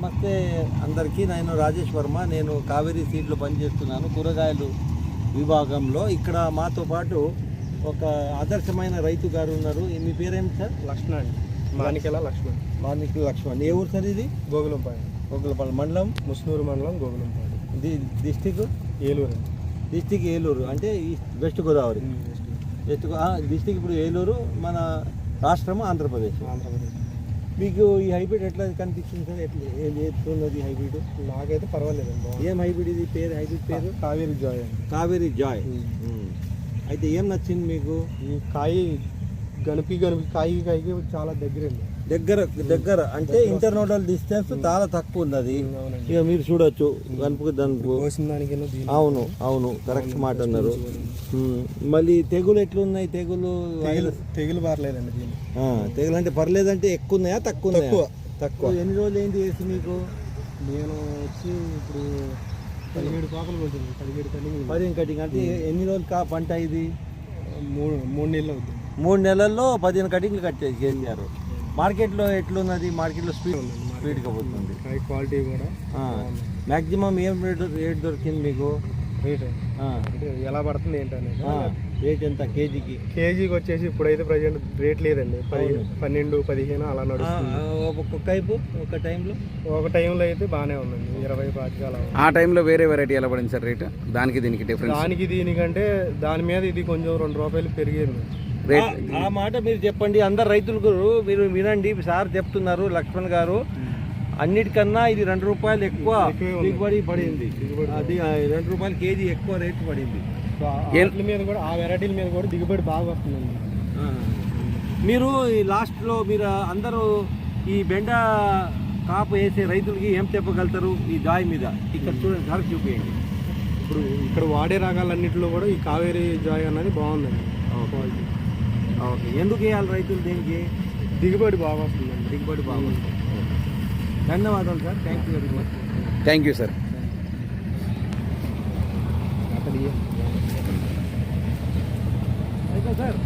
నమస్తే అందరికీ. నేను రాజేష్ వర్మ. నేను కావేరీ సీడ్లో పనిచేస్తున్నాను కూరగాయలు విభాగంలో. ఇక్కడ మాతో పాటు ఒక ఆదర్శమైన రైతు గారు ఉన్నారు. మీ పేరేంటి సార్? లక్ష్మణ్. మాణిక్యాల లక్ష్మణ్. మాణిక్యాల లక్ష్మణ్. ఏ ఊరు సార్ ఇది? గోగులంపాడు. గోగులంపాడు మండలం, ముస్నూరు మండలం, గోగులంపాడు. డిస్టిక్ ఏలూరు. డిస్టిక్ ఏలూరు అంటే వెస్ట్ గోదావరి. డిస్టిక్ ఇప్పుడు ఏలూరు, మన రాష్ట్రము ఆంధ్రప్రదేశ్. మీకు ఈ హైబ్రిడ్ ఎట్లా కనిపిస్తుంది సార్? ఎట్లున్నది ఈ హైబ్రిడ్? నాకైతే పర్వాలేదండి. ఏం హైబ్రిడ్ ఇది? పేరు హైబ్రిడ్ పేరు కావేరీ జాయ్. కావేరీ జాయ్. అయితే ఏం నచ్చింది మీకు? ఈ కాయ గణపి కాయకి చాలా దగ్గరండి. దగ్గర అంటే ఇంటర్నోడల్ డిస్టెన్స్ చాలా తక్కువ ఉంది. అది ఇక మీరు చూడొచ్చు గనుపుకు దనుపు. అవును కరెక్ట్ మాట అన్నారు. మళ్ళీ తెగులు ఎట్లున్నాయి? తెగులు పర్లేదండి. తెగులు అంటే పర్లేదంటే ఎక్కువ ఉన్నాయా తక్కువ ఉన్నాయా? తక్కువ. ఎన్ని రోజులు ఏంటి వేసి మీకు? నేను వచ్చి ఇప్పుడు 17 పాకలు కొట్టింది. 17 కటింగ్ అంటే ఎన్ని రోజులు పంట ఇది? 3 నెలలు అవుతుంది. 3 నెలల్లో 15 కటింగ్లు చేశారు. మార్కెట్లో ఎట్లున్నది? మార్కెట్లో స్పీడ్గా పోతుంది. క్వాలిటీ కూడా మ్యాక్సిమం ఏం రేట్ దొరికింది మీకు? రేట్ ఎలా పడుతుంది ఏంటనేది. రేట్ ఎంత కేజీకి? కేజీకి వచ్చేసి ఇప్పుడైతే ప్రజెంట్ రేట్ లేదండి. 12, 15 అలా నడుస్తుంది. ఒక టైంలో అయితే బాగానే ఉందండి. 20, 25 అలా. ఆ టైంలో వేరే వెరైటీ ఎలా పడింది సార్ రేట్? దానికి దీనికి డిఫరెన్స్? దీనికంటే దాని మీద ఇది కొంచెం 2 రూపాయలు పెరిగింది. ఆ మాట మీరు చెప్పండి. అందరు రైతులకు మీరు వినండి. సార్ చెప్తున్నారు లక్ష్మణ్ గారు, అన్నిటికన్నా ఇది 2 రూపాయలు ఎక్కువ దిగుబడి పడింది. అది 2 రూపాయలు కేజీ ఎక్కువ రేటు పడింది. మీద కూడా ఆ వెరైటీల మీద కూడా దిగుబడి బాగా వస్తుందండి. మీరు ఈ లాస్ట్లో మీరు అందరూ ఈ బెండ కాపు వేసే రైతులకి ఏం చెప్పగలుగుతారు ఈ జాయ్ మీద? ఇక్కడ చూడండి సార్, చూపించండి. ఇప్పుడు ఇక్కడ వాడే రకాలన్నింటిలో కూడా ఈ కావేరీ జాయ్ అన్నది బాగుందండి. Quality okay. ఎందుకు వేయాలి రైతులు దీనికి? దిగుబడి బాగా వస్తుందండి. దిగుబడి బాగా వస్తుంది. ధన్యవాదాలు sir. Thank you very much. Thank you sir. అయితే సార్